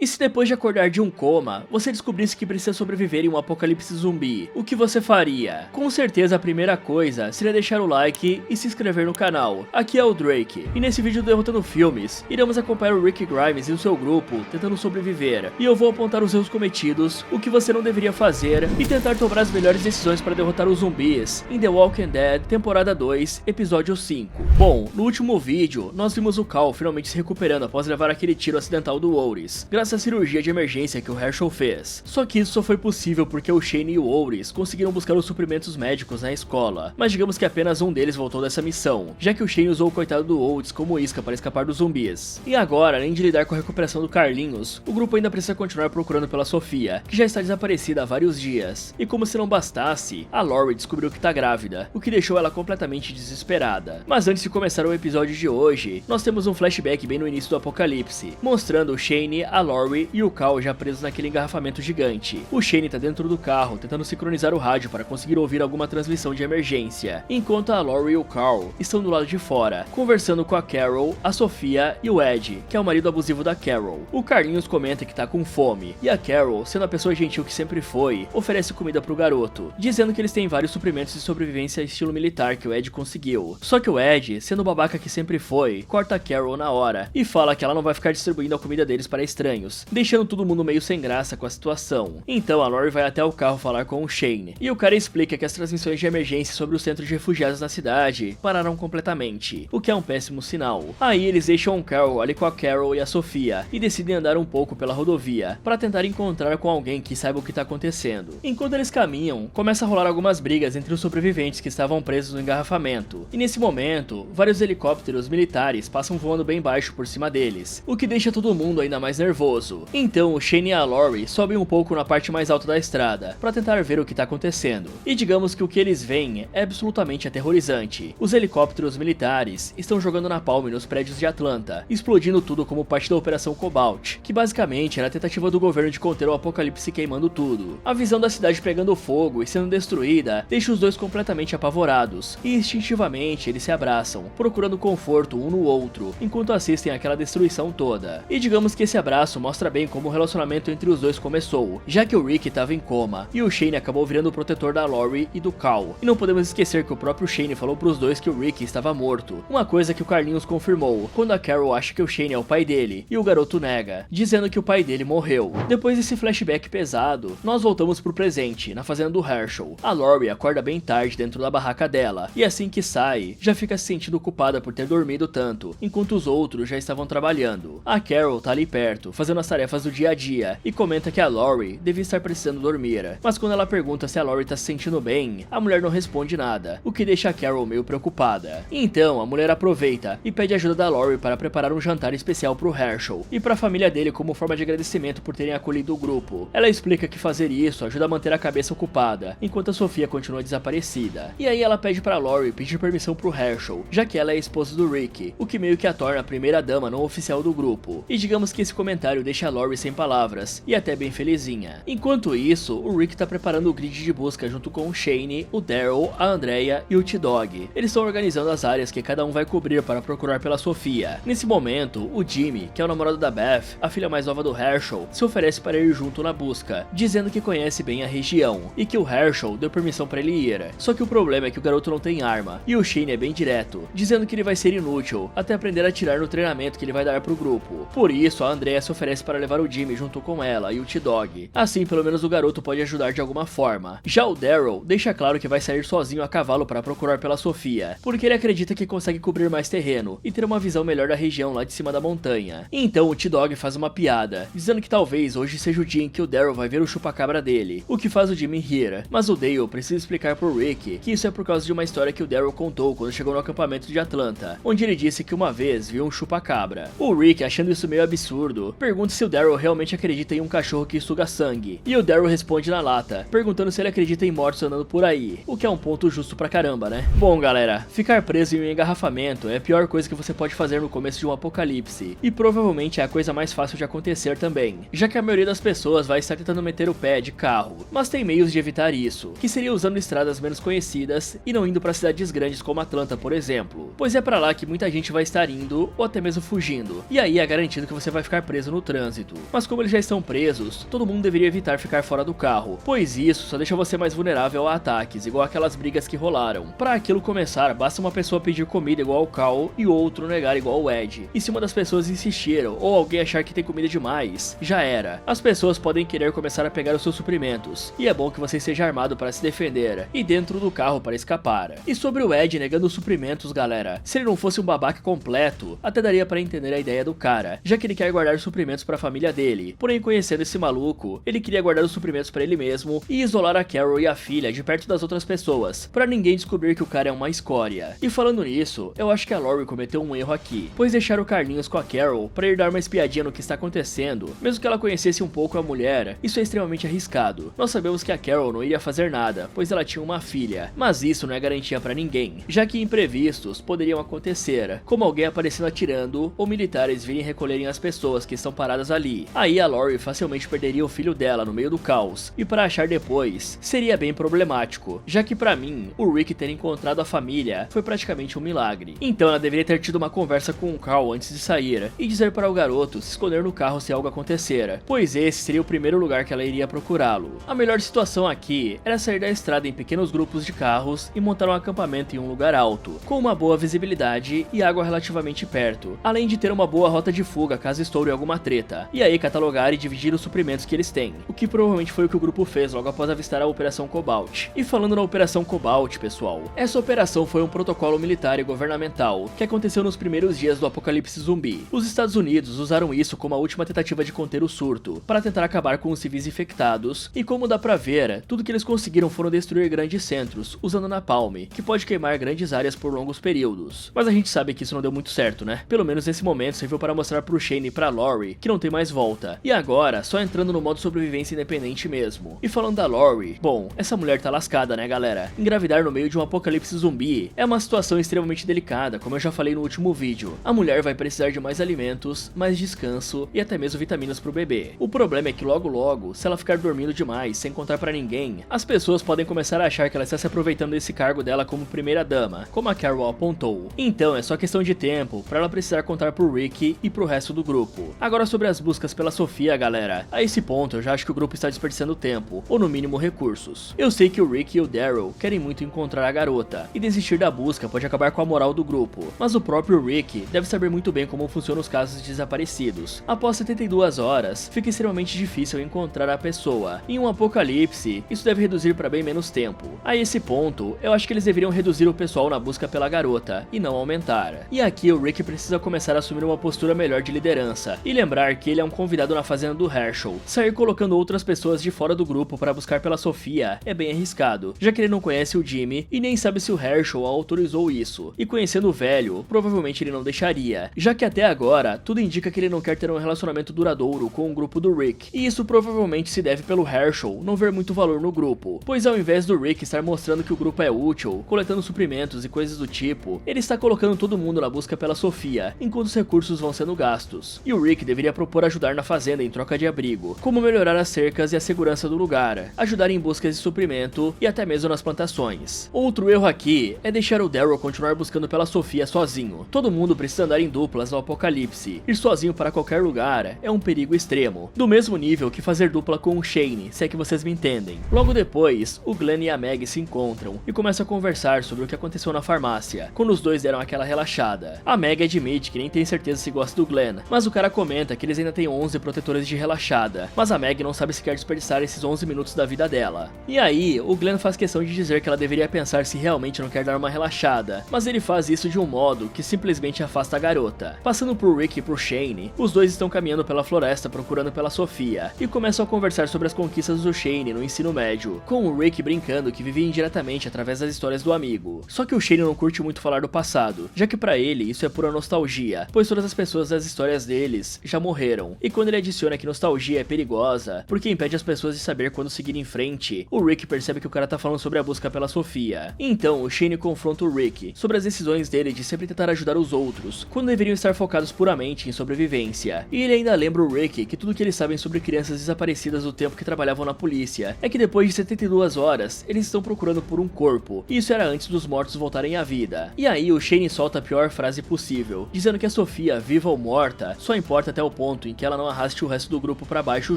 E se depois de acordar de um coma, você descobrisse que precisa sobreviver em um apocalipse zumbi, o que você faria? Com certeza a primeira coisa seria deixar o like e se inscrever no canal. Aqui é o Drake, e nesse vídeo do Derrotando Filmes, iremos acompanhar o Rick Grimes e o seu grupo tentando sobreviver, e eu vou apontar os erros cometidos, o que você não deveria fazer, e tentar tomar as melhores decisões para derrotar os zumbis em The Walking Dead, temporada 2, episódio 5. Bom, no último vídeo, nós vimos o Cal finalmente se recuperando após levar aquele tiro acidental do Ouris, graças à cirurgia de emergência que o Herschel fez. Só que isso só foi possível porque o Shane e o Ouris conseguiram buscar os suprimentos médicos na escola, mas digamos que apenas um deles voltou dessa missão, já que o Shane usou o coitado do Ouris como isca para escapar dos zumbis. E agora, além de lidar com a recuperação do Carlinhos, o grupo ainda precisa continuar procurando pela Sofia, que já está desaparecida há vários dias. E como se não bastasse, a Lori descobriu que tá grávida, o que deixou ela completamente desesperada. Mas antes de começar o episódio de hoje, nós temos um flashback bem no início do apocalipse, mostrando o Shane, a Lori e o Cal já presos naquele engarrafamento gigante. O Shane tá dentro do carro, tentando sincronizar o rádio para conseguir ouvir alguma transmissão de emergência, enquanto a Lori e o Carl estão do lado de fora, conversando com a Carol, a Sofia e o Ed, que é o marido abusivo da Carol. O Carlinhos comenta que tá com fome, e a Carol, sendo a pessoa gentil que sempre foi, oferece comida pro garoto, dizendo que eles têm vários suprimentos de sobrevivência estilo militar que o Ed conseguiu. Só que o Ed, sendo o babaca que sempre foi, corta a Carol na hora, e fala que ela não vai ficar distribuindo a comida deles para estranhos, deixando todo mundo meio sem graça com a situação. Então a Lori vai até o carro falar com o Shane, e o cara explica que as transmissões de emergência sobre o centro de refugiados na cidade pararam completamente, o que é um péssimo sinal. Aí eles deixam o Carl ali com a Carol e a Sofia, e decidem andar um pouco pela rodovia, para tentar encontrar com alguém que saiba o que tá acontecendo. Enquanto eles caminham, começa a rolar algumas brigas entre os sobreviventes que estavam presos no engarrafamento, e nesse momento, vários helicópteros militares passam voando bem baixo por cima deles, o que deixa todo mundo ainda mais nervoso. Então o Shane e a Lori sobem um pouco na parte mais alta da estrada, para tentar ver o que tá acontecendo. E digamos que o que eles veem é absolutamente aterrorizante. Os helicópteros militares estão jogando napalm nos prédios de Atlanta, explodindo tudo como parte da Operação Cobalt, que basicamente era a tentativa do governo de conter o apocalipse queimando tudo. A visão da cidade pegando fogo e sendo destruída deixa os dois completamente apavorados, e instintivamente eles se abraçam, procurando conforto um no outro, enquanto assistem àquela destruição toda. E digamos que esse abraço mostra bem como o relacionamento entre os dois começou, já que o Rick estava em coma, e o Shane acabou virando o protetor da Lori e do Cal. E não podemos esquecer que o próprio Shane falou pros dois que o Rick estava morto, uma coisa que o Carlinhos confirmou, quando a Carol acha que o Shane é o pai dele, e o garoto nega, dizendo que o pai dele morreu. Depois desse flashback pesado, nós voltamos pro presente, na fazenda do Herschel. A Lori acorda bem tarde dentro da barraca dela, e assim que sai, já fica se sentindo culpada por ter dormido tanto, enquanto os outros já estavam trabalhando. A Carol tá ali perto, fazendo as tarefas do dia a dia, e comenta que a Lori devia estar precisando dormir. Mas quando ela pergunta se a Lori tá se sentindo bem, a mulher não responde nada, o que deixa a Carol meio preocupada. Então a mulher aproveita e pede ajuda da Lori para preparar um jantar especial pro Herschel e pra família dele como forma de agradecimento por terem acolhido o grupo. Ela explica que fazer isso ajuda a manter a cabeça ocupada, enquanto a Sofia continua desaparecida. E aí ela pede pra Lori pedir permissão pro Herschel, já que ela é a esposa do Rick, o que meio que a torna a primeira dama não oficial do grupo. E digamos que esse comentário deixa a Lori sem palavras, e até bem felizinha. Enquanto isso, o Rick tá preparando o grid de busca junto com o Shane, o Daryl, a Andrea e o T-Dog. Eles estão organizando as áreas que cada um vai cobrir para procurar pela Sofia. Nesse momento, o Jimmy, que é o namorado da Beth, a filha mais nova do Herschel, se oferece para ir junto na busca, dizendo que conhece bem a região, e que o Herschel deu permissão para ele ir. Só que o problema é que o garoto não tem arma, e o Shane é bem direto, dizendo que ele vai ser inútil, até aprender a atirar no treinamento que ele vai dar pro grupo. Por isso, a Andrea se oferece para levar o Jimmy junto com ela e o T-Dog. Assim, pelo menos o garoto pode ajudar de alguma forma. Já o Daryl deixa claro que vai sair sozinho a cavalo para procurar pela Sofia, porque ele acredita que consegue cobrir mais terreno e ter uma visão melhor da região lá de cima da montanha. Então o T-Dog faz uma piada, dizendo que talvez hoje seja o dia em que o Daryl vai ver o chupa-cabra dele, o que faz o Jimmy rir. Mas o Dale precisa explicar pro Rick que isso é por causa de uma história que o Daryl contou quando chegou no acampamento de Atlanta, onde ele disse que uma vez viu um chupa-cabra. O Rick, achando isso meio absurdo, pergunta se o Daryl realmente acredita em um cachorro que suga sangue, e o Daryl responde na lata, perguntando se ele acredita em mortos andando por aí, o que é um ponto justo pra caramba, né? Bom galera, ficar preso em um engarrafamento é a pior coisa que você pode fazer no começo de um apocalipse, e provavelmente é a coisa mais fácil de acontecer também, já que a maioria das pessoas vai estar tentando meter o pé de carro, mas tem meios de evitar isso, que seria usando estradas menos conhecidas e não indo pra cidades grandes como Atlanta, por exemplo, pois é pra lá que muita gente vai estar indo ou até mesmo fugindo, e aí é garantido que você vai ficar preso no trânsito. Mas como eles já estão presos, todo mundo deveria evitar ficar fora do carro, pois isso só deixa você mais vulnerável a ataques, igual aquelas brigas que rolaram. Para aquilo começar, basta uma pessoa pedir comida igual ao Cal e outro negar igual ao Ed. E se uma das pessoas insistiram ou alguém achar que tem comida demais, já era. As pessoas podem querer começar a pegar os seus suprimentos, e é bom que você esteja armado para se defender e dentro do carro para escapar. E sobre o Ed negando os suprimentos, galera, se ele não fosse um babaca completo, até daria para entender a ideia do cara, já que ele quer guardar suprimentos para a família dele. Porém, conhecendo esse maluco, ele queria guardar os suprimentos para ele mesmo e isolar a Carol e a filha de perto das outras pessoas, para ninguém descobrir que o cara é uma escória. E falando nisso, eu acho que a Lori cometeu um erro aqui, pois deixar o Carlinhos com a Carol para ir dar uma espiadinha no que está acontecendo, mesmo que ela conhecesse um pouco a mulher, isso é extremamente arriscado. Nós sabemos que a Carol não iria fazer nada, pois ela tinha uma filha, mas isso não é garantia para ninguém, já que imprevistos poderiam acontecer, como alguém aparecendo atirando ou militares virem recolherem as pessoas que estão paradas ali. Aí a Lori facilmente perderia o filho dela no meio do caos, e para achar depois seria bem problemático, já que para mim o Rick ter encontrado a família foi praticamente um milagre. Então ela deveria ter tido uma conversa com o Cal antes de sair e dizer para o garoto se esconder no carro se algo acontecer, pois esse seria o primeiro lugar que ela iria procurá-lo. A melhor situação aqui era sair da estrada em pequenos grupos de carros e montar um acampamento em um lugar alto, com uma boa visibilidade e água relativamente perto, além de ter uma boa rota de fuga caso estoure alguma treta, e aí catalogar e dividir os suprimentos que eles têm, o que provavelmente foi o que o grupo fez logo após avistar a Operação Cobalt. E falando na Operação Cobalt, pessoal, essa operação foi um protocolo militar e governamental que aconteceu nos primeiros dias do apocalipse zumbi. Os Estados Unidos usaram isso como a última tentativa de conter o surto, para tentar acabar com os civis infectados, e como dá pra ver, tudo que eles conseguiram foram destruir grandes centros, usando napalm, que pode queimar grandes áreas por longos períodos. Mas a gente sabe que isso não deu muito certo, né? Pelo menos nesse momento serviu para mostrar pro Shane e pra Lori que não tem mais volta, e agora só entrando no modo sobrevivência independente mesmo. E falando da Lori, bom, essa mulher tá lascada, né, galera? Engravidar no meio de um apocalipse zumbi é uma situação extremamente delicada, como eu já falei no último vídeo. A mulher vai precisar de mais alimentos, mais descanso e até mesmo vitaminas pro bebê. O problema é que logo, se ela ficar dormindo demais, sem contar pra ninguém, as pessoas podem começar a achar que ela está se aproveitando desse cargo dela como primeira dama, como a Carol apontou. Então é só questão de tempo pra ela precisar contar pro Rick e pro resto do grupo. Agora sobre as buscas pela Sofia, galera, a esse ponto eu já acho que o grupo está desperdiçando tempo, ou no mínimo recursos. Eu sei que o Rick e o Daryl querem muito encontrar a garota, e desistir da busca pode acabar com a moral do grupo, mas o próprio Rick deve saber muito bem como funcionam os casos de desaparecidos. Após 72 horas, fica extremamente difícil encontrar a pessoa. Em um apocalipse, isso deve reduzir para bem menos tempo. A esse ponto, eu acho que eles deveriam reduzir o pessoal na busca pela garota, e não aumentar. E aqui o Rick precisa começar a assumir uma postura melhor de liderança, e lembrar que ele é um convidado na fazenda do Herschel. Sair colocando outras pessoas de fora do grupo para buscar pela Sofia é bem arriscado, já que ele não conhece o Jimmy e nem sabe se o Herschel autorizou isso. E conhecendo o velho, provavelmente ele não deixaria, já que até agora tudo indica que ele não quer ter um relacionamento duradouro com o grupo do Rick. E isso provavelmente se deve pelo Herschel não ver muito valor no grupo, pois ao invés do Rick estar mostrando que o grupo é útil, coletando suprimentos e coisas do tipo, ele está colocando todo mundo na busca pela Sofia, enquanto os recursos vão sendo gastos. E o Rick deveria propor ajudar na fazenda em troca de abrigo, como melhorar as cercas e a segurança do lugar, ajudar em buscas de suprimento e até mesmo nas plantações. Outro erro aqui é deixar o Daryl continuar buscando pela Sofia sozinho. Todo mundo precisa andar em duplas no apocalipse. Ir sozinho para qualquer lugar é um perigo extremo, do mesmo nível que fazer dupla com o Shane, se é que vocês me entendem. Logo depois, o Glenn e a Meg se encontram e começam a conversar sobre o que aconteceu na farmácia, quando os dois deram aquela relaxada. A Meg admite que nem tem certeza se gosta do Glenn, mas o cara comenta que eles ainda têm 11 protetores de relaxada, mas a Meg não sabe se quer desperdiçar esses 11 minutos da vida dela. E aí, o Glenn faz questão de dizer que ela deveria pensar se realmente não quer dar uma relaxada, mas ele faz isso de um modo que simplesmente afasta a garota. Passando por Rick e pro Shane, os dois estão caminhando pela floresta procurando pela Sofia, e começam a conversar sobre as conquistas do Shane no ensino médio, com o Rick brincando que vivia indiretamente através das histórias do amigo. Só que o Shane não curte muito falar do passado, já que pra ele isso é pura nostalgia, pois todas as pessoas das histórias deles já morreram, e quando ele adiciona que nostalgia é perigosa, porque impede as pessoas de saber quando seguir em frente, o Rick percebe que o cara tá falando sobre a busca pela Sofia. Então o Shane confronta o Rick sobre as decisões dele de sempre tentar ajudar os outros, quando deveriam estar focados puramente em sobrevivência. E ele ainda lembra o Rick que tudo que eles sabem sobre crianças desaparecidas do tempo que trabalhavam na polícia é que depois de 72 horas, eles estão procurando por um corpo, e isso era antes dos mortos voltarem à vida. E aí o Shane solta a pior frase possível, dizendo que a Sofia, viva ou morta, só importa até o ponto em que ela não arraste o resto do grupo pra baixo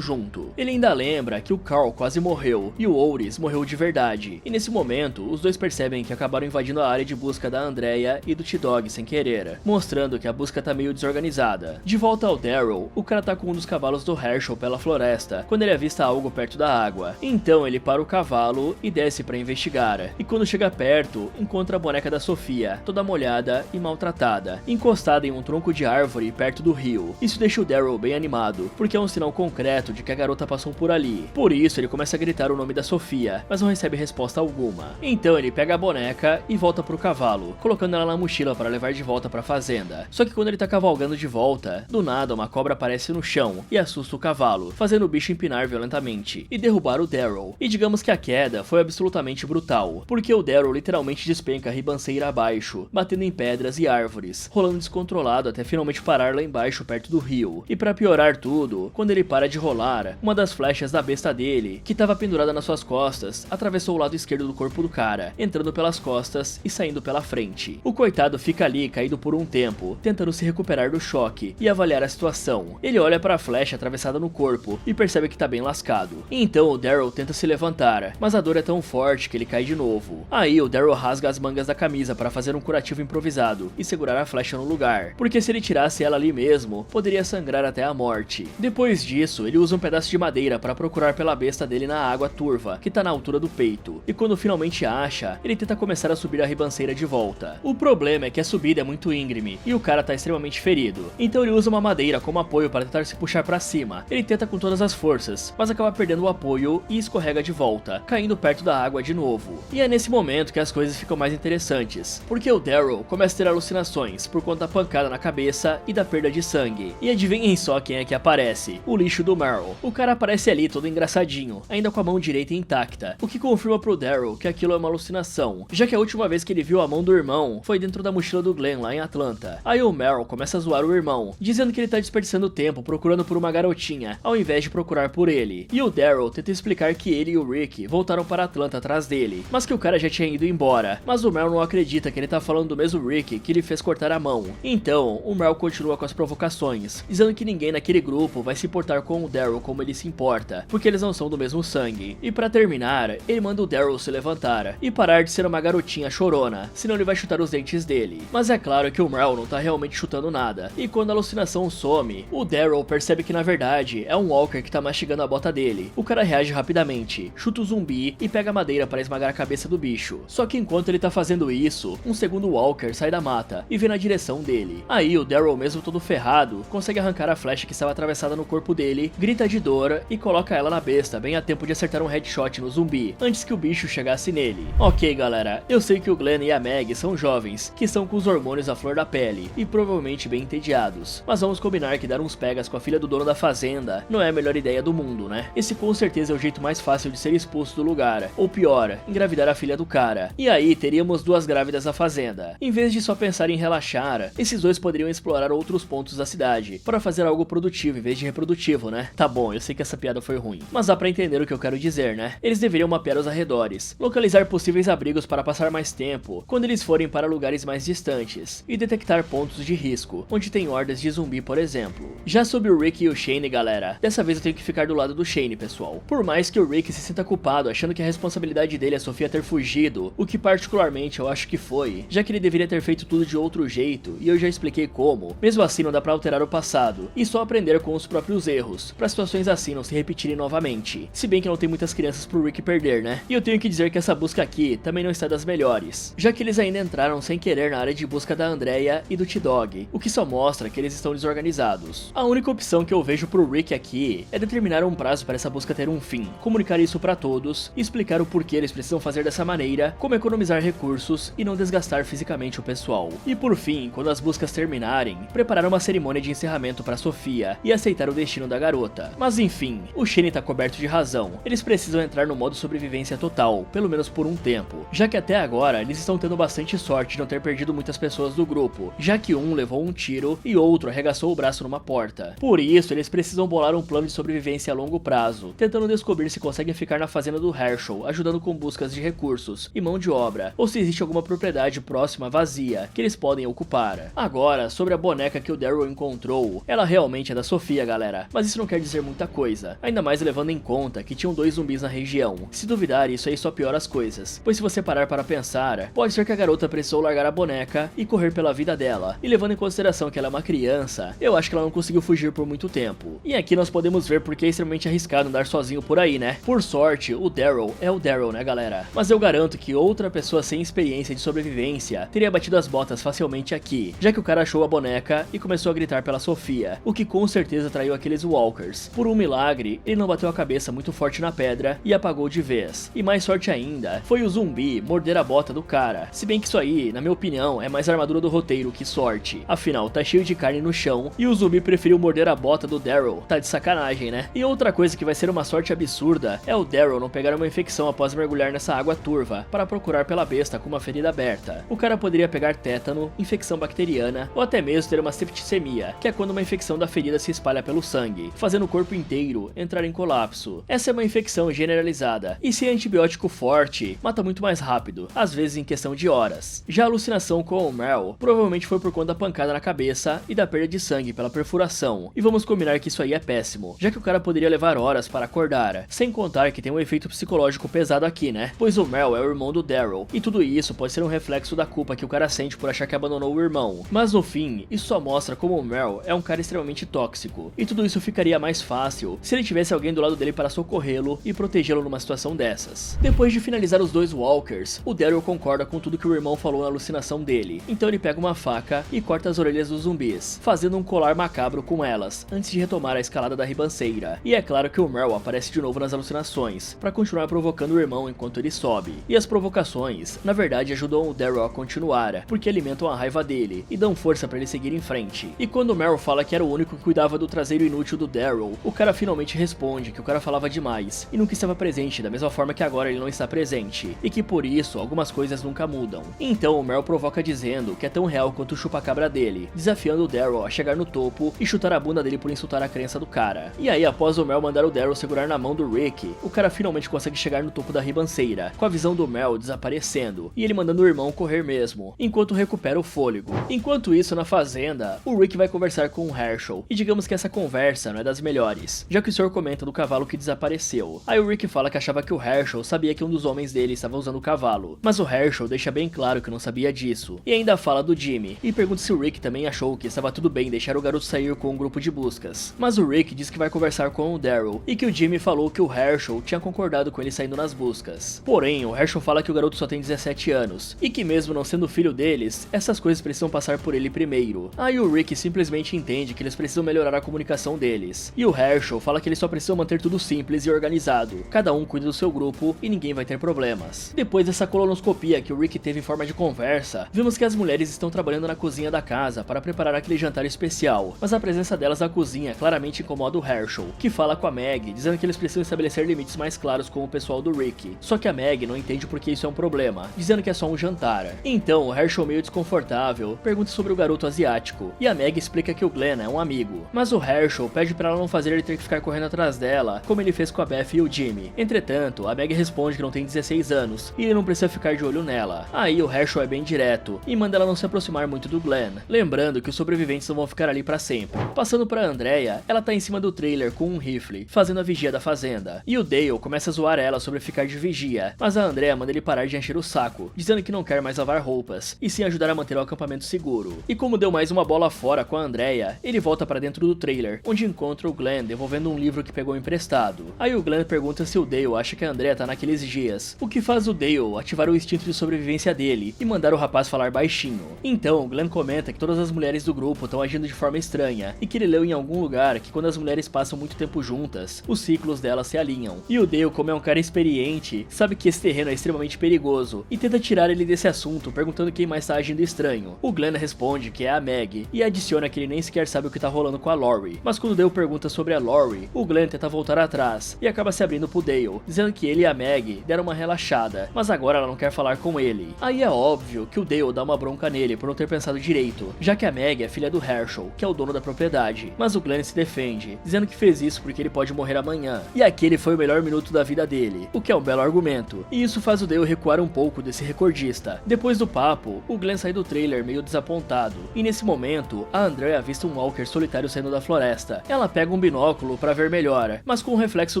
junto. Ele ainda lembra que o Carl quase morreu e o Ouris morreu de verdade, e nesse momento os dois percebem que acabaram invadindo a área de busca da Andrea e do T-Dog sem querer, mostrando que a busca tá meio desorganizada. De volta ao Daryl, o cara tá com um dos cavalos do Herschel pela floresta, quando ele avista algo perto da água. Então ele para o cavalo e desce pra investigar, e quando chega perto, encontra a boneca da Sofia, toda molhada e maltratada, encostada em um tronco de árvore perto do rio. Isso deixa o Daryl bem animado, porque é um sinal concreto de que a garota passou por ali. Por isso ele começa a gritar o nome da Sofia, mas não recebe resposta alguma. Então ele pega a boneca e volta pro cavalo, colocando ela na mochila para levar de volta pra fazenda. Só que quando ele tá cavalgando de volta, do nada uma cobra aparece no chão e assusta o cavalo, fazendo o bicho empinar violentamente e derrubar o Daryl. E digamos que a queda foi absolutamente brutal, porque o Daryl literalmente despenca a ribanceira abaixo, batendo em pedras e árvores, rolando descontrolado até finalmente parar lá embaixo perto do rio. E pra piorar tudo, quando ele para de rolar, uma das flechas da besta dele, que estava pendurada nas suas costas, atravessou o lado esquerdo do corpo do cara, entrando pelas costas e saindo pela frente. O coitado fica ali caído por um tempo, tentando se recuperar do choque e avaliar a situação. Ele olha para a flecha atravessada no corpo e percebe que tá bem lascado. Então o Daryl tenta se levantar, mas a dor é tão forte que ele cai de novo. Aí o Daryl rasga as mangas da camisa para fazer um curativo improvisado e segurar a flecha no lugar, porque se ele tirasse ela ali mesmo, poderia sangrar até a morte. Depois disso, ele usa um pedaço de madeira para procurar pela besta dele na água turva, que tá na altura do peito, e quando finalmente acha, ele tenta começar a subir a ribanceira de volta. O problema é que a subida é muito íngreme, e o cara tá extremamente ferido, então ele usa uma madeira como apoio para tentar se puxar para cima. Ele tenta com todas as forças, mas acaba perdendo o apoio e escorrega de volta, caindo perto da água de novo. E é nesse momento que as coisas ficam mais interessantes, porque o Daryl começa a ter alucinações por conta da pancada na cabeça e da perda de sangue. E adivinhem só quem é que aparece: o lixo do Merle. O cara aparece ali todo engraçadinho, ainda com a mão direita intacta, o que confirma pro Daryl que aquilo é uma alucinação, já que a última vez que ele viu a mão do irmão foi dentro da mochila do Glenn lá em Atlanta. Aí o Merle começa a zoar o irmão, dizendo que ele tá desperdiçando tempo procurando por uma garotinha, ao invés de procurar por ele. E o Daryl tenta explicar que ele e o Rick voltaram para Atlanta atrás dele, mas que o cara já tinha ido embora. Mas o Merle não acredita que ele tá falando do mesmo Rick que lhe fez cortar a mão. Então o Merle continua com as provocações, dizendo que ninguém naquele grupo vai se importar com o Daryl como ele se importa, porque eles não são do mesmo sangue. E pra terminar, ele manda o Daryl se levantar e parar de ser uma garotinha chorona, senão ele vai chutar os dentes dele. Mas é claro que o Merle não tá realmente chutando nada, e quando a alucinação some, o Daryl percebe que na verdade é um Walker que tá mastigando a bota dele. O cara reage rapidamente, chuta o zumbi e pega a madeira para esmagar a cabeça do bicho. Só que enquanto ele tá fazendo isso, um segundo Walker sai da mata e vem na direção dele. Aí o Daryl, mesmo todo ferrado, consegue arrancar a flecha que estava atravessada no corpo dele, grita de dor e coloca ela na besta bem a tempo de acertar um headshot no zumbi, antes que o bicho chegasse nele. Ok galera, eu sei que o Glenn e a Meg são jovens, que estão com os hormônios à flor da pele, e provavelmente bem entediados, mas vamos combinar que dar uns pegas com a filha do dono da fazenda não é a melhor ideia do mundo, né? Esse com certeza é o jeito mais fácil de ser expulso do lugar, ou pior, engravidar a filha do cara. E aí teríamos duas grávidas na fazenda. Em vez de só pensar em relaxar, esses dois poderiam explorar outros pontos da cidade, para fazer algo produtivo em vez de reprodutivo, né? Tá bom, eu sei que essa piada foi ruim, mas dá pra entender o que eu quero dizer, né? Eles deveriam mapear os arredores, localizar possíveis abrigos para passar mais tempo, quando eles forem para lugares mais distantes, e detectar pontos de risco, onde tem hordas de zumbi, por exemplo. Já sobre o Rick e o Shane, galera, dessa vez eu tenho que ficar do lado do Shane, pessoal. Por mais que o Rick se sinta culpado, achando que a responsabilidade dele é a Sofia ter fugido, o que particularmente eu acho que foi, já que ele deveria ter feito tudo de outro jeito, e eu já expliquei como, mesmo assim não dá pra alterar o passado, e só aprender com os próprios erros, pra situações assim não se repetirem novamente. Se bem que não tem muitas crianças pro Rick perder, né? E eu tenho que dizer que essa busca aqui também não está das melhores, já que eles ainda entraram sem querer na área de busca da Andrea e do T-Dog, o que só mostra que eles estão desorganizados. A única opção que eu vejo pro Rick aqui é determinar um prazo para essa busca ter um fim, comunicar isso pra todos, explicar o porquê eles precisam fazer dessa maneira, como economizar recursos e não desgastar fisicamente o pessoal. E por fim, quando as buscas terminarem, preparar uma cerimônia de encerramento pra Sofia e aceitar o destino da garota. Mas enfim, o Shane tá coberto de razão, eles precisam entrar no modo sobrevivência total, pelo menos por um tempo, já que até agora eles estão tendo bastante sorte de não ter perdido muitas pessoas do grupo, já que um levou um tiro e outro arregaçou o braço numa porta. Por isso, eles precisam bolar um plano de sobrevivência a longo prazo, tentando descobrir se conseguem ficar na fazenda do Herschel, ajudando com buscas de recursos e mão de obra, ou se existe alguma propriedade próxima vazia que eles podem ocupar. Agora, sobre a boneca que o Daryl encontrou, Ela realmente é da Sofia, galera, mas isso não quer dizer muita coisa, ainda mais levando em conta que tinham 2 zumbis na região. Se duvidar, isso aí só piora as coisas, pois se você parar para pensar, pode ser que a garota precisou largar a boneca e correr pela vida dela, e levando em consideração que ela é uma criança, eu acho que ela não conseguiu fugir por muito tempo. E aqui nós podemos ver porque é extremamente arriscado andar sozinho por aí, né? Por sorte, o Daryl é o Daryl, né, galera? Mas eu garanto que outra pessoa sem experiência de sobrevivência teria batido as botas facilmente aqui, já que o cara achou a boneca e começou a gritar pela Sofia, o que com certeza atraiu aqueles walkers. Por um milagre, ele não bateu a cabeça muito forte na pedra e apagou de vez. E mais sorte ainda, foi o zumbi morder a bota do cara, se bem que isso aí, na minha opinião, é mais armadura do roteiro que sorte. Afinal, tá cheio de carne no chão e o zumbi preferiu morder a bota do Daryl, tá de sacanagem, né? E outra coisa que vai ser uma sorte absurda é o Daryl não pegar uma infecção após mergulhar nessa água turva para procurar pela besta com uma ferida aberta. O cara poderia pegar tétano, infecção bacteriana ou até mesmo ter uma septicemia, que é quando uma infecção da ferida se espalha pelo sangue, fazendo o corpo inteiro entrar em colapso. Essa é uma infecção generalizada e se é antibiótico forte, mata muito mais rápido, às vezes em questão de horas. Já a alucinação com o Mel provavelmente foi por conta da pancada na cabeça e da perda de sangue pela perfuração, e vamos combinar que isso aí é péssimo, já que o cara poderia levar horas para acordar, sem contar que tem um efeito psicológico pesado aqui, né? Pois o Mel é o irmão do Daryl, e tudo isso pode ser um reflexo da culpa que o cara sente por achar que abandonou o irmão, mas no fim, isso só mostra como o Mel é um cara extremamente tóxico, e tudo isso ficaria mais fácil se ele tivesse alguém do lado dele para socorrê-lo e protegê-lo numa situação dessas. Depois de finalizar os 2 walkers, o Daryl concorda com tudo que o irmão falou na alucinação dele, então ele pega uma faca e corta as orelhas dos zumbis, fazendo um colar macabro com elas, antes de retomar a escalada da ribanceira. E é claro que o Mel aparece de novo nas alucinações, para continuar provocando o irmão enquanto ele sobe. E as provocações, na verdade, ajudam o Daryl a continuar, porque alimentam a raiva dele e dão força para ele seguir em frente. E quando o Mel fala que era o único que cuidava do traseiro inútil do Daryl, o cara finalmente responde que o cara falava demais e nunca estava presente, da mesma forma que agora ele não está presente, e que por isso algumas coisas nunca mudam. Então o Mel provoca dizendo que é tão real quanto o chupa-cabra dele, desafiando o Daryl a chegar no topo e chutar a bunda dele por insultar a crença do cara. E aí, após o Mel mandar o Daryl segurar na mão do Rick, o cara finalmente consegue chegar no topo da ribanceira, com a visão do Mel desaparecendo, e ele mandando o irmão correr mesmo, enquanto recupera o fôlego. Enquanto isso, na fazenda, o Rick vai conversar com o Herschel, e digamos que essa conversa não é das melhores, já que o senhor comenta do cavalo que desapareceu. Aí o Rick fala que achava que o Herschel sabia que um dos homens dele estava usando o cavalo, mas o Herschel deixa bem claro que não sabia disso, e ainda fala do Jimmy, e pergunta se o Rick também achou que estava tudo bem deixar o garoto sair com um grupo de buscas. Mas o Rick diz que vai conversar com o Daryl, e que o Jimmy falou que o Herschel tinha concordado com ele saindo nas buscas. Porém, o Herschel fala que o garoto só tem 17 anos, e que mesmo não sendo filho deles, essas coisas precisam passar por ele primeiro. Aí o Rick simplesmente entende que eles precisam melhorar a comunicação deles, e o Herschel fala que eles só precisam manter tudo simples e organizado, cada um cuida do seu grupo e ninguém vai ter problemas. Depois dessa colonoscopia que o Rick teve em forma de conversa, vimos que as mulheres estão trabalhando na cozinha da casa para preparar aquele jantar especial, mas a presença delas na cozinha claramente incomoda o Herschel, que fala com a Meg, dizendo que eles precisam estabelecer limites mais claros com o pessoal do Rick, só que a Meg não entende porque isso é um problema, dizendo que é só um jantar. Então o Herschel, meio desconfortável, pergunta sobre o garoto asiático, e a Meg explica que o Glenn é um amigo, mas o Herschel pede para ela não fazer ele ter que ficar correndo atrás dela, como ele fez com a Beth e o Jimmy. Entretanto, a Meg responde que não tem 16 anos, e ele não precisa ficar de olho nela. Aí o Herschel é bem direto, e manda ela não se aproximar muito do Glenn, lembrando que os sobreviventes não vão ficar ali para sempre. Passando para Andrea, ela tá em cima do trailer com um rifle, fazendo a vigia da fazenda, e o Dale começa a zoar ela sobre ficar de vigia, mas a Andrea manda ele parar de encher o saco, dizendo que não quer mais lavar roupas, e sim ajudar a manter o acampamento seguro. E como deu mais uma bola fora com a Andrea, ele volta para dentro do trailer, onde encontra o Glenn devolvendo um livro que pegou emprestado. Aí o Glenn pergunta se o Dale acha que a Andrea tá naqueles dias, o que faz o Dale ativar o instinto de sobrevivência dele e mandar o rapaz falar baixinho. Então o Glenn comenta que todas as mulheres do grupo estão agindo de forma estranha, e que ele leu em algum lugar que quando as mulheres passam muito tempo juntas, os ciclos delas se alinham. E o Dale, como é um cara experiente, sabe que esse terreno é extremamente perigoso, e tenta tirar ele desse assunto, perguntando quem mais tá agindo estranho. O Glenn responde que é a Meg, e adiciona que ele nem sequer sabe o que tá rolando com a Lori. Mas quando o Dale pergunta sobre a Lori, o Glenn tenta voltar atrás, e acaba se abrindo pro Dale, dizendo que ele e a Meg deram uma relaxada, mas agora ela não quer falar com ele. Aí é óbvio que o Dale dá uma bronca nele por não ter pensado direito, já que a Meg é filha do Herschel, que é o dono da propriedade, mas o Glenn se defende, dizendo que fez isso porque ele pode morrer amanhã, e aquele foi o melhor minuto da vida dele, o que é um belo argumento, e isso faz o Dale recuar um pouco desse recordista. Depois do papo, o Glenn sai do trailer meio desapontado, e nesse momento, a Andrea avista um um walker solitário saindo da floresta. Ela pega um binóculo para ver melhor, mas com o reflexo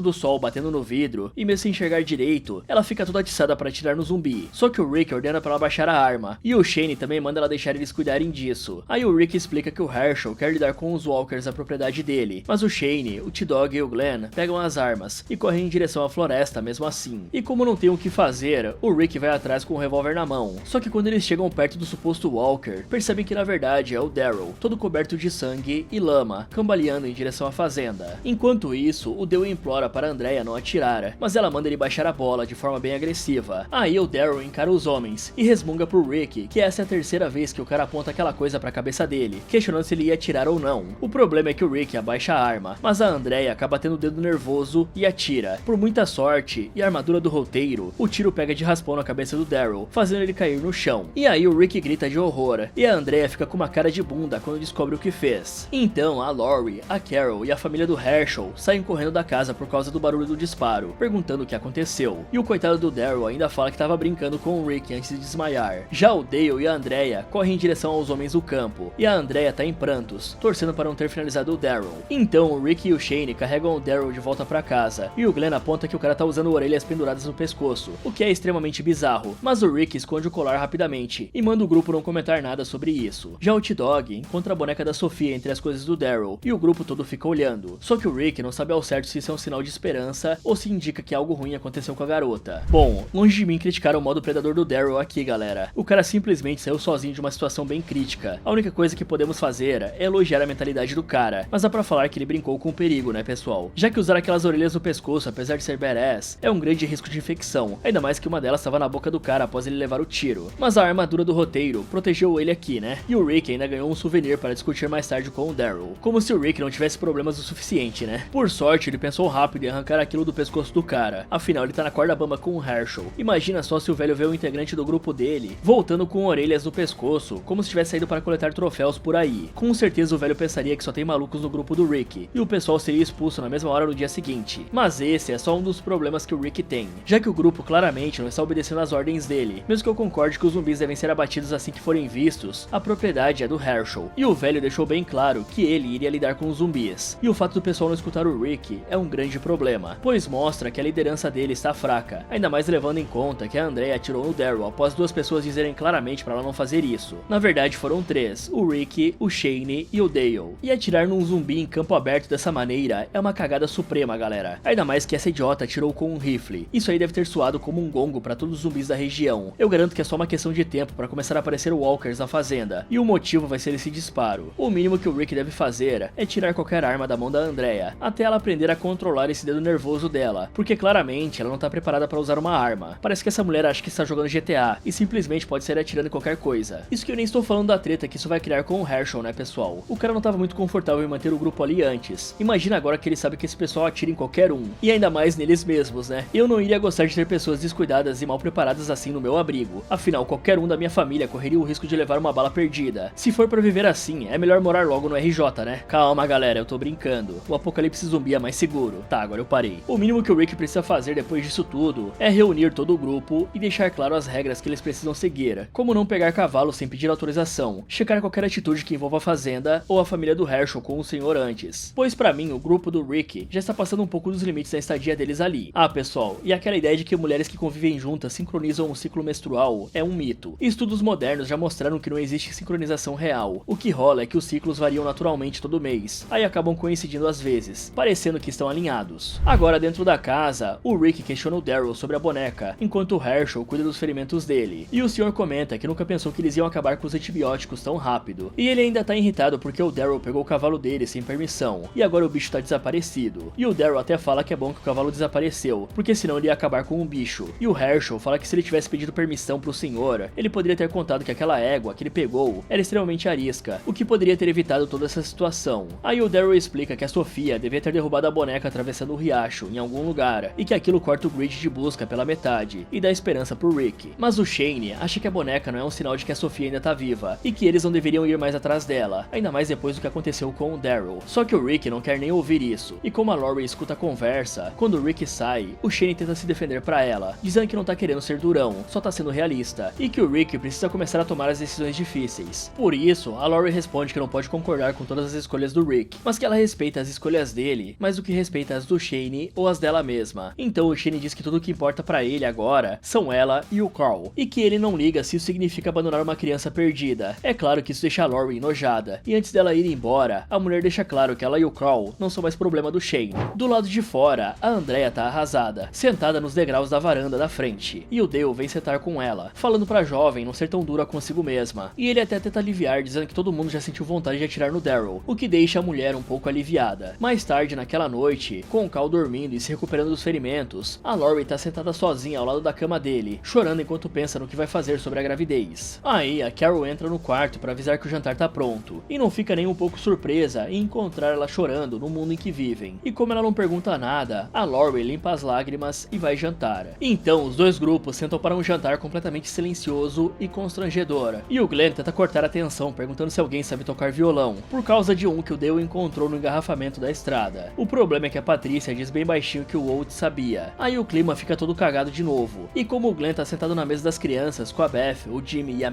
do sol batendo no vidro e mesmo sem enxergar direito, ela fica toda atiçada para atirar no zumbi. Só que o Rick ordena para ela baixar a arma, e o Shane também manda ela deixar eles cuidarem disso. Aí o Rick explica que o Herschel quer lidar com os walkers da propriedade dele, mas o Shane, o T-Dog e o Glenn pegam as armas e correm em direção à floresta mesmo assim. E como não tem o que fazer, o Rick vai atrás com o revólver na mão. Só que quando eles chegam perto do suposto walker, percebem que na verdade é o Daryl, todo coberto de sangue e lama, cambaleando em direção à fazenda. Enquanto isso, o Dale implora para Andrea não atirar, mas ela manda ele baixar a bola de forma bem agressiva. Aí o Daryl encara os homens e resmunga pro Rick que essa é a terceira vez que o cara aponta aquela coisa pra cabeça dele, questionando se ele ia atirar ou não. O problema é que o Rick abaixa a arma, mas a Andrea acaba tendo o dedo nervoso e atira. Por muita sorte e a armadura do roteiro, o tiro pega de raspão na cabeça do Daryl, fazendo ele cair no chão. E aí o Rick grita de horror, e a Andrea fica com uma cara de bunda quando descobre o que fez. Então a Lori, a Carol e a família do Herschel saem correndo da casa por causa do barulho do disparo, perguntando o que aconteceu. E o coitado do Daryl ainda fala que estava brincando com o Rick antes de desmaiar. Já o Dale e a Andrea correm em direção aos homens do campo, e a Andrea tá em prantos, torcendo para não ter finalizado o Daryl. Então o Rick e o Shane carregam o Daryl de volta para casa, e o Glenn aponta que o cara tá usando orelhas penduradas no pescoço, o que é extremamente bizarro, mas o Rick esconde o colar rapidamente, e manda o grupo não comentar nada sobre isso. Já o T-Dog encontra a boneca da Sofia entre as coisas do Daryl, e o grupo todo fica olhando. Só que o Rick não sabe ao certo se isso é um sinal de esperança, ou se indica que algo ruim aconteceu com a garota. Bom, longe de mim criticar o modo predador do Daryl aqui, galera. O cara simplesmente saiu sozinho de uma situação bem crítica. A única coisa que podemos fazer é elogiar a mentalidade do cara, mas dá pra falar que ele brincou com o perigo, né, pessoal? Já que usar aquelas orelhas no pescoço, apesar de ser badass, é um grande risco de infecção, ainda mais que uma delas estava na boca do cara após ele levar o tiro. Mas a armadura do roteiro protegeu ele aqui, né? E o Rick ainda ganhou um souvenir para discutir mais tarde com o Daryl. Como se o Rick não tivesse problemas o suficiente, né? Por sorte, ele pensou rápido em arrancar aquilo do pescoço do cara. Afinal, ele tá na corda bamba com o Herschel. Imagina só se o velho vê um integrante do grupo dele voltando com orelhas no pescoço, como se tivesse saído para coletar troféus por aí. Com certeza o velho pensaria que só tem malucos no grupo do Rick, e o pessoal seria expulso na mesma hora no dia seguinte. Mas esse é só um dos problemas que o Rick tem, já que o grupo claramente não está obedecendo às ordens dele. Mesmo que eu concorde que os zumbis devem ser abatidos assim que forem vistos, a propriedade é do Herschel, e o velho deixou bem claro que ele iria lidar com os zumbis. E o fato do pessoal não escutar o Rick é um grande problema, pois mostra que a liderança dele está fraca, ainda mais levando em conta que a Andrea atirou no Daryl após duas pessoas dizerem claramente para ela não fazer isso. Na verdade foram três, o Rick, o Shane e o Dale. E atirar num zumbi em campo aberto dessa maneira é uma cagada suprema, galera. Ainda mais que essa idiota atirou com um rifle. Isso aí deve ter soado como um gongo para todos os zumbis da região. Eu garanto que é só uma questão de tempo para começar a aparecer walkers na fazenda, e o motivo vai ser esse disparo. O mínimo que o Rick deve fazer é tirar qualquer arma da mão da Andrea, até ela aprender a controlar esse dedo nervoso dela, porque claramente ela não tá preparada para usar uma arma. Parece que essa mulher acha que está jogando GTA, e simplesmente pode sair atirando em qualquer coisa. Isso que eu nem estou falando da treta que isso vai criar com o Herschel, né, pessoal? O cara não tava muito confortável em manter o grupo ali antes. Imagina agora que ele sabe que esse pessoal atira em qualquer um, e ainda mais neles mesmos, né? Eu não iria gostar de ter pessoas descuidadas e mal preparadas assim no meu abrigo. Afinal, qualquer um da minha família correria o risco de levar uma bala perdida. Se for pra viver assim, é melhor morar logo no RJ, né? Calma, galera, eu tô brincando. O apocalipse zumbi é mais seguro. Tá, agora eu parei. O mínimo que o Rick precisa fazer depois disso tudo é reunir todo o grupo e deixar claro as regras que eles precisam seguir, como não pegar cavalos sem pedir autorização, checar qualquer atitude que envolva a fazenda ou a família do Herschel com o senhor antes. Pois pra mim, o grupo do Rick já está passando um pouco dos limites da estadia deles ali. Ah, pessoal, e aquela ideia de que mulheres que convivem juntas sincronizam o ciclo menstrual é um mito. Estudos modernos já mostraram que não existe sincronização real. O que rola é que os ciclos variam naturalmente todo mês, aí acabam coincidindo às vezes, parecendo que estão alinhados. Agora, dentro da casa, o Rick questiona o Daryl sobre a boneca, enquanto o Herschel cuida dos ferimentos dele. E o senhor comenta que nunca pensou que eles iam acabar com os antibióticos tão rápido. E ele ainda tá irritado porque o Daryl pegou o cavalo dele sem permissão, e agora o bicho tá desaparecido. E o Daryl até fala que é bom que o cavalo desapareceu, porque senão ele ia acabar com o bicho. E o Herschel fala que se ele tivesse pedido permissão pro senhor, ele poderia ter contado que aquela égua que ele pegou era extremamente arisca, o que poderia ter evitado toda essa situação. Aí o Daryl explica que a Sofia devia ter derrubado a boneca atravessando o riacho em algum lugar, e que aquilo corta o grid de busca pela metade, e dá esperança pro Rick. Mas o Shane acha que a boneca não é um sinal de que a Sofia ainda tá viva, e que eles não deveriam ir mais atrás dela, ainda mais depois do que aconteceu com o Daryl. Só que o Rick não quer nem ouvir isso, e como a Lori escuta a conversa, quando o Rick sai, o Shane tenta se defender pra ela, dizendo que não tá querendo ser durão, só tá sendo realista, e que o Rick precisa começar a tomar as decisões difíceis. Por isso, a Lori responde que não pode pode concordar com todas as escolhas do Rick, mas que ela respeita as escolhas dele mais do que respeita as do Shane ou as dela mesma. Então o Shane diz que tudo o que importa pra ele agora são ela e o Carl, e que ele não liga se isso significa abandonar uma criança perdida. É claro que isso deixa a Lori enojada, e antes dela ir embora, a mulher deixa claro que ela e o Carl não são mais problema do Shane. Do lado de fora, a Andrea tá arrasada, sentada nos degraus da varanda da frente, e o Dale vem sentar com ela, falando pra jovem não ser tão dura consigo mesma, e ele até tenta aliviar dizendo que todo mundo já sentiu vontade de atirar no Daryl, o que deixa a mulher um pouco aliviada. Mais tarde naquela noite, com o Carl dormindo e se recuperando dos ferimentos, a Lori tá sentada sozinha ao lado da cama dele, chorando enquanto pensa no que vai fazer sobre a gravidez. Aí a Carol entra no quarto para avisar que o jantar tá pronto, e não fica nem um pouco surpresa em encontrar ela chorando no mundo em que vivem. E como ela não pergunta nada, a Lori limpa as lágrimas e vai jantar. Então os dois grupos sentam para um jantar completamente silencioso e constrangedor, e o Glenn tenta cortar a tensão perguntando se alguém sabe tocar violão, por causa de um que o Dale encontrou no engarrafamento da estrada. O problema é que a Patrícia diz bem baixinho que o Walt sabia. Aí o clima fica todo cagado de novo, e como o Glenn tá sentado na mesa das crianças com a Beth, o Jimmy e a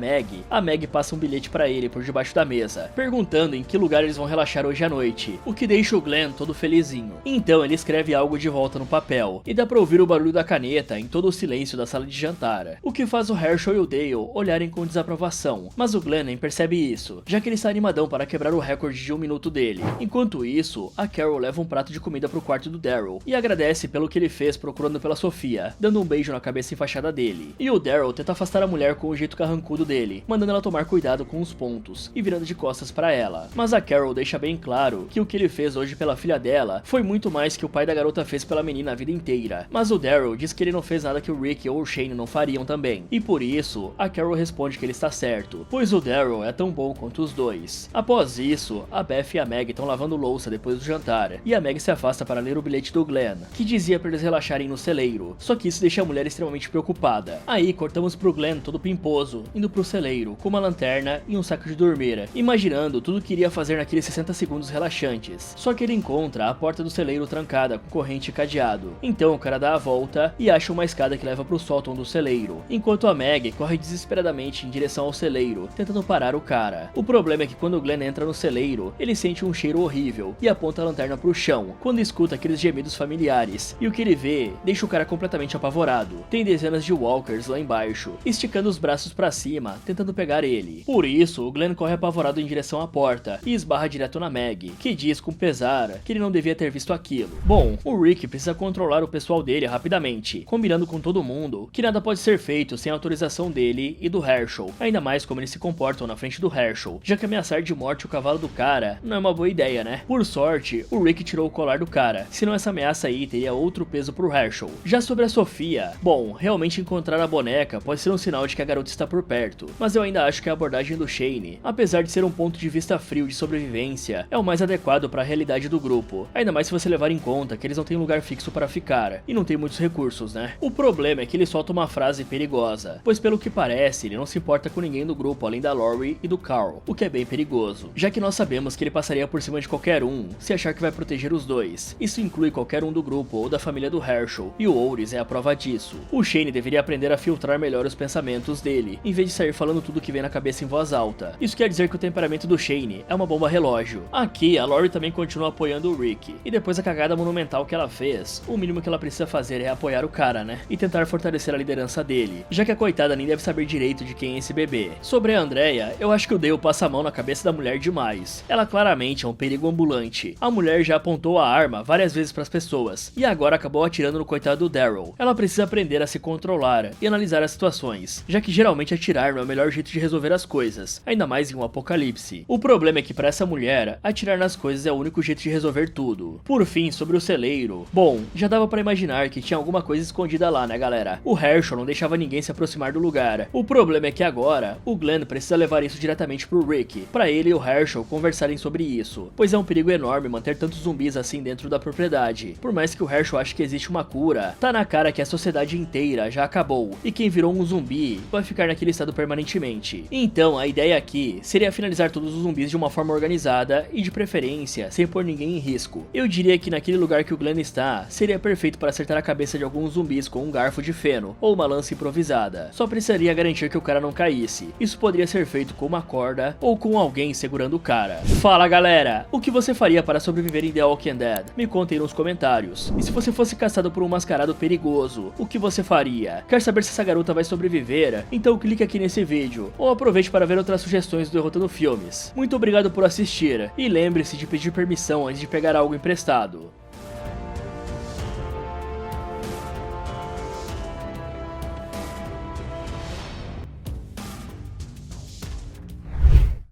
Meg passa um bilhete pra ele por debaixo da mesa, perguntando em que lugar eles vão relaxar hoje à noite, o que deixa o Glenn todo felizinho. Então ele escreve algo de volta no papel, e dá pra ouvir o barulho da caneta em todo o silêncio da sala de jantar, o que faz o Herschel e o Dale olharem com desaprovação, mas o Glenn nem percebe isso, já que ele está animadão para quebrar o recorde de 1 minuto dele. Enquanto isso, a Carol leva um prato de comida pro quarto do Daryl, e agradece pelo que ele fez procurando pela Sofia, dando um beijo na cabeça enfaixada dele. E o Daryl tenta afastar a mulher com o jeito carrancudo dele, mandando ela tomar cuidado com os pontos, e virando de costas para ela. Mas a Carol deixa bem claro que o que ele fez hoje pela filha dela foi muito mais que o pai da garota fez pela menina a vida inteira. Mas o Daryl diz que ele não fez nada que o Rick ou o Shane não fariam também. E por isso, a Carol responde que ele está certo, pois o Daryl é tão bom quanto os dois. Após isso, a Beth e a Meg estão lavando louça depois do jantar, e a Meg se afasta para ler o bilhete do Glenn, que dizia para eles relaxarem no celeiro, só que isso deixa a mulher extremamente preocupada. Aí cortamos pro Glenn todo pimposo, indo pro celeiro, com uma lanterna e um saco de dormir, imaginando tudo que iria fazer naqueles 60 segundos relaxantes. Só que ele encontra a porta do celeiro trancada com corrente e cadeado. Então o cara dá a volta e acha uma escada que leva pro sótão do celeiro, enquanto a Meg corre desesperadamente em direção ao celeiro, tentando parar o cara. O problema é que quando o Glenn entra no celeiro, ele sente um cheiro horrível e aponta a lanterna pro chão, quando escuta aqueles gemidos familiares, e o que ele vê deixa o cara completamente apavorado. Tem dezenas de walkers lá embaixo, esticando os braços pra cima, tentando pegar ele. Por isso, o Glenn corre apavorado em direção à porta e esbarra direto na Meg, que diz com pesar que ele não devia ter visto aquilo. Bom, o Rick precisa controlar o pessoal dele rapidamente, combinando com todo mundo que nada pode ser feito sem a autorização dele e do Herschel, ainda mais como eles se comportam na frente do Herschel, já que ameaçar de morte o cavalo do cara não é uma boa ideia, né? Por sorte, o Rick tirou o colar do cara, senão essa ameaça aí teria outro peso pro Herschel. Já sobre a Sofia, bom, realmente encontrar a boneca pode ser um sinal de que a garota está por perto, mas eu ainda acho que a abordagem do Shane, apesar de ser um ponto de vista frio de sobrevivência, é o mais adequado para a realidade do grupo, ainda mais se você levar em conta que eles não têm lugar fixo para ficar, e não tem muitos recursos, né? O problema é que ele solta uma frase perigosa, pois pelo que parece, ele não se importa com ninguém do grupo além da Lori e do Carl, o que é bem perigoso, já que nós sabemos que ele passaria por cima de qualquer um se achar que vai proteger os dois. Isso inclui qualquer um do grupo ou da família do Herschel, e o Ouris é a prova disso. O Shane deveria aprender a filtrar melhor os pensamentos dele, em vez de sair falando tudo que vem na cabeça em voz alta. Isso quer dizer que o temperamento do Shane é uma bomba relógio. Aqui, a Lori também continua apoiando o Rick, e depois da cagada monumental que ela fez, o mínimo que ela precisa fazer é apoiar o cara, né? E tentar fortalecer a liderança dele, já que a coitada nem deve saber direito de quem é esse bebê. Sobre a Andrea, eu acho que o Dale passa a mão na cabeça da mulher demais. Ela claramente é um perigo ambulante. A mulher já apontou a arma várias vezes para as pessoas, e agora acabou atirando no coitado do Daryl. Ela precisa aprender a se controlar e analisar as situações, já que geralmente atirar não é o melhor jeito de resolver as coisas, ainda mais em um apocalipse. O problema é que para essa mulher, atirar nas coisas é o único jeito de resolver tudo. Por fim, sobre o celeiro, bom, já dava para imaginar que tinha alguma coisa escondida lá, né galera? O Herschel não deixava ninguém se aproximar do lugar. O problema é que agora, o Glenn precisa levar isso diretamente pro Rick, para ele e o Herschel conversarem sobre isso, pois é um perigo enorme manter tantos zumbis assim dentro da propriedade. Por mais que o Herschel ache que existe uma cura, tá na cara que a sociedade inteira já acabou, e quem virou um zumbi vai ficar naquele estado permanentemente. Então, a ideia aqui seria finalizar todos os zumbis de uma forma organizada e de preferência, sem pôr ninguém em risco. Eu diria que naquele lugar que o Glenn está, seria perfeito para acertar a cabeça de alguns zumbis com um garfo de feno, ou uma lança improvisada. Só precisaria garantir que o cara não caísse. Isso poderia ser feito com uma corda, ou com alguém segurando o cara. Fala galera, o que você faria para sobreviver em The Walking Dead? Me conte aí nos comentários. E se você fosse caçado por um mascarado perigoso, o que você faria? Quer saber se essa garota vai sobreviver? Então clique aqui nesse vídeo, ou aproveite para ver outras sugestões do Derrotando Filmes. Muito obrigado por assistir, e lembre-se de pedir permissão antes de pegar algo emprestado.